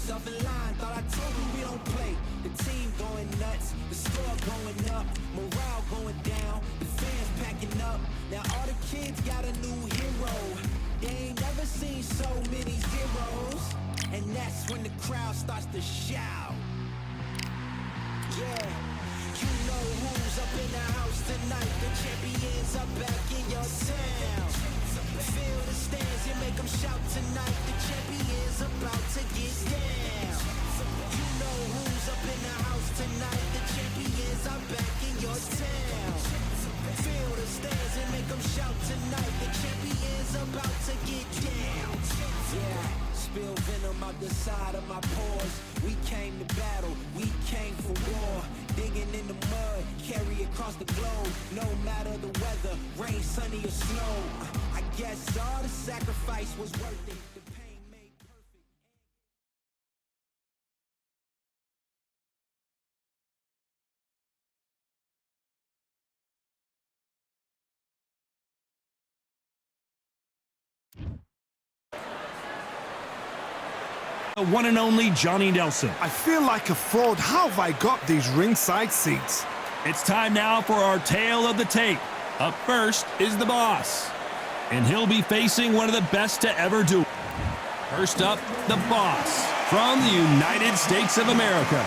yourself in line. Thought I told you we don't play. The team going nuts, the score going up, morale going down, the fans packing up. Now all the kids got a new hero. They ain't never seen so many zeros. And that's when the crowd starts to shout. Yeah, you know who's up in the house tonight. The champions are back in your town. Feel the stands and make them shout tonight. The champions about to get down. You know who's up in the house tonight. The champions are back in your town. Feel the stands and make them shout tonight. The champions about to get down. Yeah, spill venom out the side of my pores. We came to battle, we came for war. Digging in the mud, carry across the globe. No matter the weather, rain, sunny or snow. I guess all the sacrifice was worth it. The pain made perfect. The one and only Johnny Nelson. I feel like a fraud. How have I got these ringside seats? It's time now for our tale of the tape. Up first is the boss, and he'll be facing one of the best to ever do it. First up, the boss from the United States of America.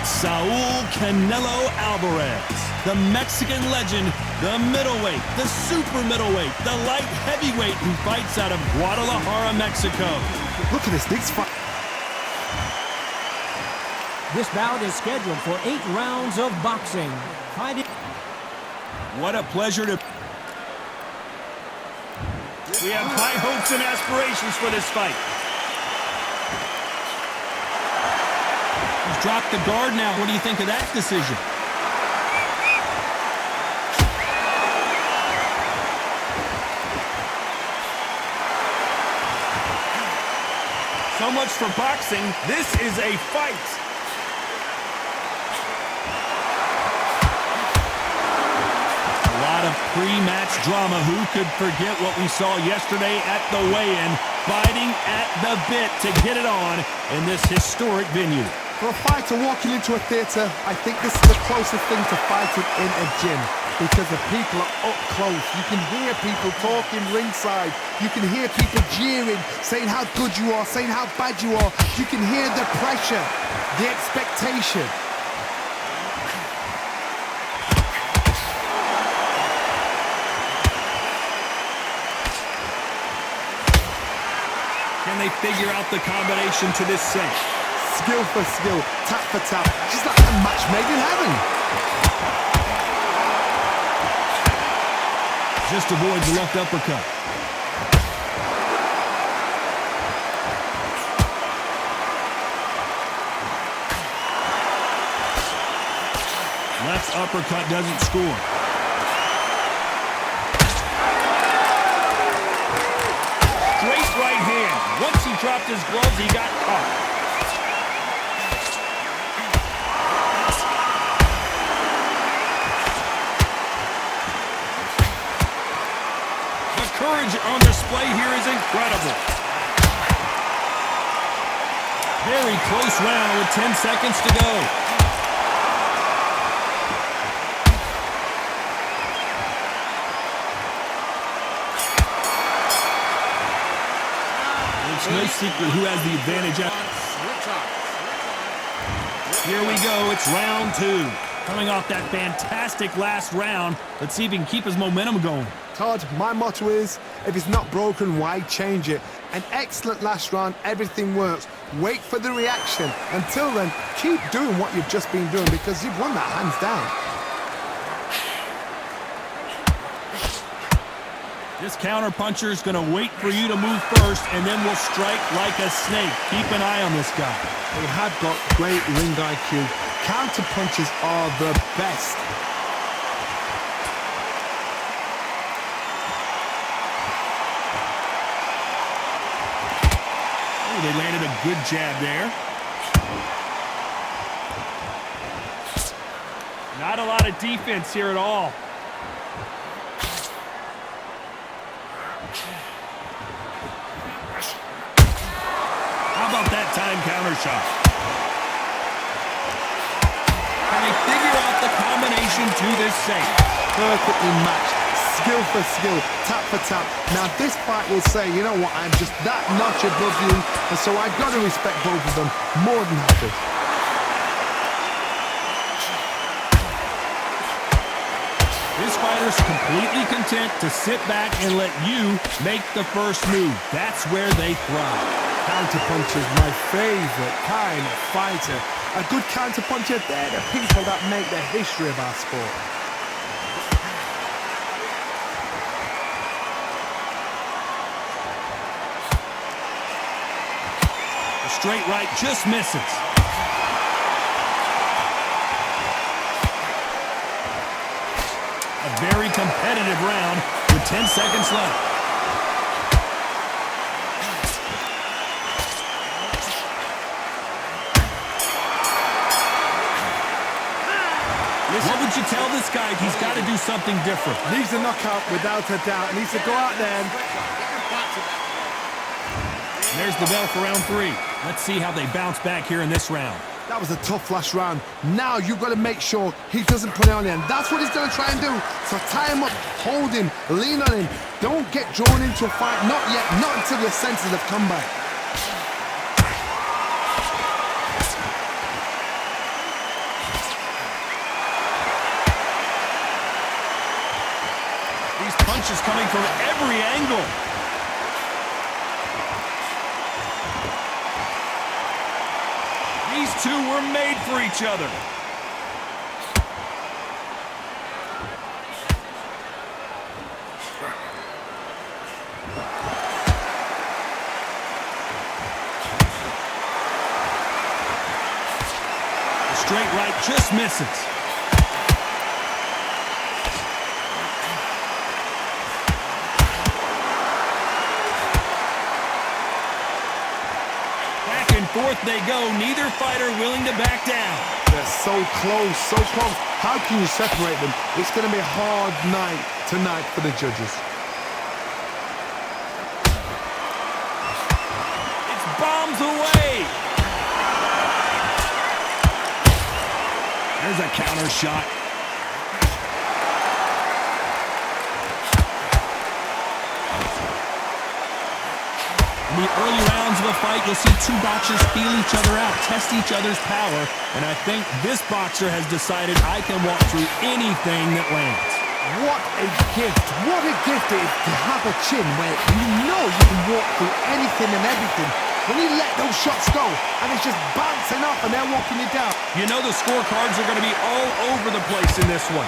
Saul Canelo Alvarez, the Mexican legend, the middleweight, the super middleweight, the light heavyweight who fights out of Guadalajara, Mexico. Look at this, these fight. This bout is scheduled for 8 rounds of boxing. Fighting. What a pleasure to... We have high hopes and aspirations for this fight. He's dropped the guard now. What do you think of that decision? So much for boxing. This is a fight. A lot of pre-match drama. Who could forget what we saw yesterday at the weigh-in? Fighting at the bit to get it on in this historic venue. For a fighter walking into a theatre, I think this is the closest thing to fighting in a gym because the people are up close. You can hear people talking ringside. You can hear people jeering, saying how good you are, saying how bad you are. You can hear the pressure, the expectation. Can they figure out the combination to this cinch? Skill for skill, tap for tap. She's like a match made in heaven. Just avoids the left uppercut. Left uppercut doesn't score. Straight right hand. Once he dropped his gloves, he got caught. Courage on display here is incredible. Very close round with 10 seconds to go. It's no secret who has the advantage. Here we go. It's round 2. Coming off that fantastic last round, let's see if he can keep his momentum going. Todd, my motto is, if it's not broken, why change it? An excellent last round, everything works. Wait for the reaction. Until then, keep doing what you've just been doing because you've won that hands down. This counter-puncher is going to wait for you to move first, and then will strike like a snake. Keep an eye on this guy. They have got great ring IQ. Counter-punches are the best. Oh, they landed a good jab there. Not a lot of defense here at all. How about that time counter shot? Can they figure out the combination to this save? Perfectly matched. Skill for skill, tap for tap. Now this fight will say, you know what, I'm just that notch above you, and so I've got to respect both of them. More than happy. This fighter's completely content to sit back and let you make the first move. That's where they thrive. Counterpuncher's my favorite kind of fighter. A good counterpuncher, they're the people that make the history of our sport. The straight right just misses. A very competitive round with 10 seconds left. What would you tell this guy? He's got to do something different. Needs a knockout without a doubt. Needs to go out there and... There's the bell for round 3. Let's see how they bounce back here in this round. That was a tough last round. Now you've got to make sure he doesn't put it on him. That's what he's going to try and do. So tie him up, hold him, lean on him. Don't get drawn into a fight. Not yet. Not until your senses have come back. These punches coming from every angle. These two were made for each other. The straight right just misses. Forth they go, neither fighter willing to back down. They're so close, so close. How can you separate them? It's going to be a hard night tonight for the judges. It's bombs away. There's a counter shot. In the early rounds of a fight, you'll see two boxers feel each other out, test each other's power, and I think this boxer has decided I can walk through anything that lands. What a gift. What a gift it is to have a chin where you know you can walk through anything and everything. When you let those shots go, and it's just bouncing off and they're walking you down. You know the scorecards are going to be all over the place in this one.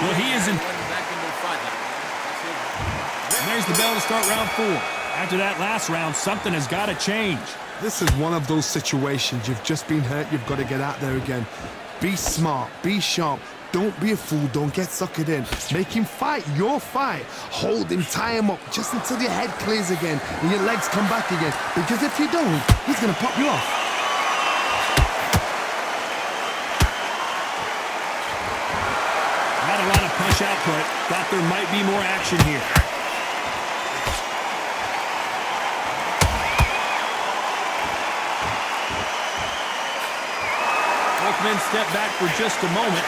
Well, he is in. And there's the bell to start round 4. After that last round, something has got to change. This is one of those situations. You've just been hurt. You've got to get out there again. Be smart. Be sharp. Don't be a fool. Don't get suckered in. Make him fight your fight. Hold him. Tie him up just until your head clears again and your legs come back again. Because if you don't, he's going to pop you off. Not a lot of punch output. Thought there might be more action here. Both men step back for just a moment.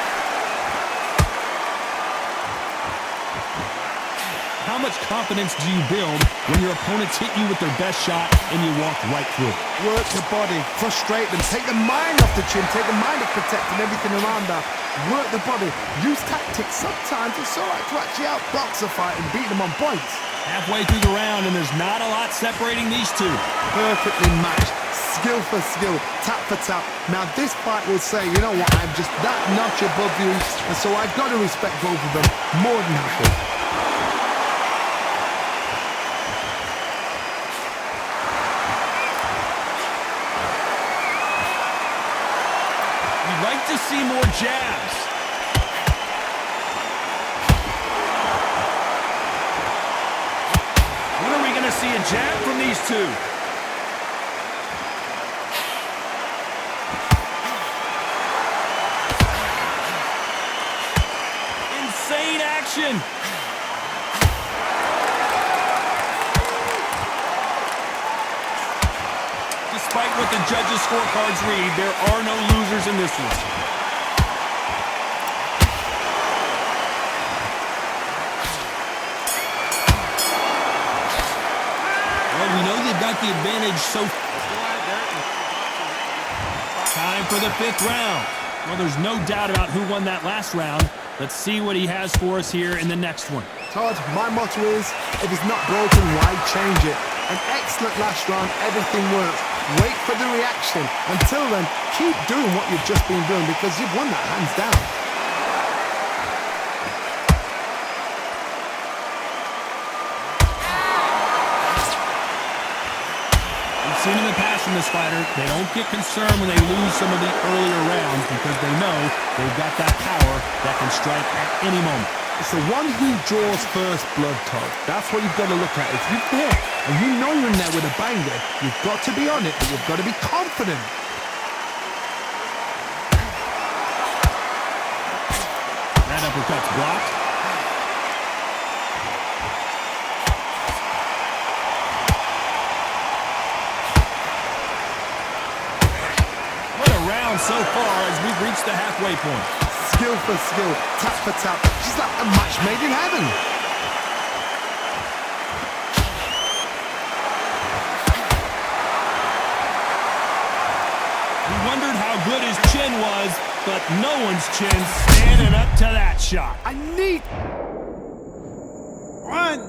How much confidence do you build when your opponents hit you with their best shot and you walk right through it? Work the body, frustrate them, take the mind off the chin, take the mind off protecting everything around that. Work the body, use tactics. Sometimes it's all right to actually outbox a fight and beat them on points. Halfway through the round, and there's not a lot separating these two. Perfectly matched, skill for skill, tap for tap. Now this fight will say, you know what, I'm just that notch above you, and so I've got to respect both of them. More than happy. To see more jabs. When are we going to see a jab from these two? action. Despite what the judges' scorecards read, there are no losers in this one. Well, we know they've got the advantage so far. Time for the 5th round. Well, there's no doubt about who won that last round. Let's see what he has for us here in the next one. Todd, my motto is, if it's not broken, why change it? An excellent last round, everything works. Wait for the reaction. Until then, keep doing what you've just been doing because you've won that hands down. We've seen in the past from this fighter, they don't get concerned when they lose some of the earlier rounds because they know they've got that power that can strike at any moment. It's the one who draws first blood, Todd. That's what you've got to look at. If you're there and you know you're in there with a banger, you've got to be on it, but you've got to be confident. That uppercut's blocked. What a round so far as we've reached the halfway point. Skill for skill, tap for tap. She's like a match made in heaven. We wondered how good his chin was, but no one's chin's standing up to that shot. I need... 1,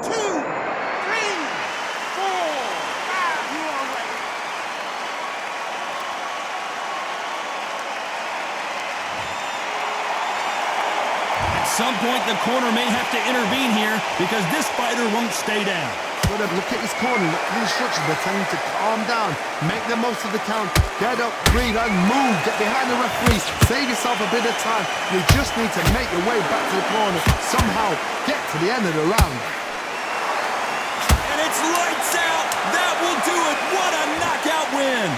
2, 3, 4, 5. You all right? At some point, the corner may have to intervene here because this fighter won't stay down. But look at his corner, look at the instructions. They're telling him to calm down, make the most of the count, get up, breathe, and move. Get behind the referee, save yourself a bit of time. You just need to make your way back to the corner. Somehow, get to the end of the round. And it's lights out. That will do it. What a knockout win.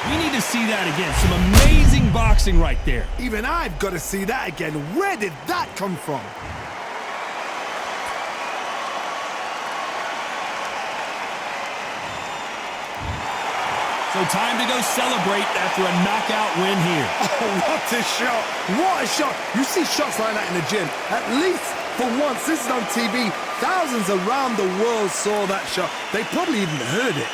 We need to see that again. Some amazing boxing right there. Even I've got to see that again. Where did that come from? So time to go celebrate after a knockout win here. Oh, what a shot! What a shot! You see shots like that in the gym. At least for once, this is on TV. Thousands around the world saw that shot. They probably even heard it.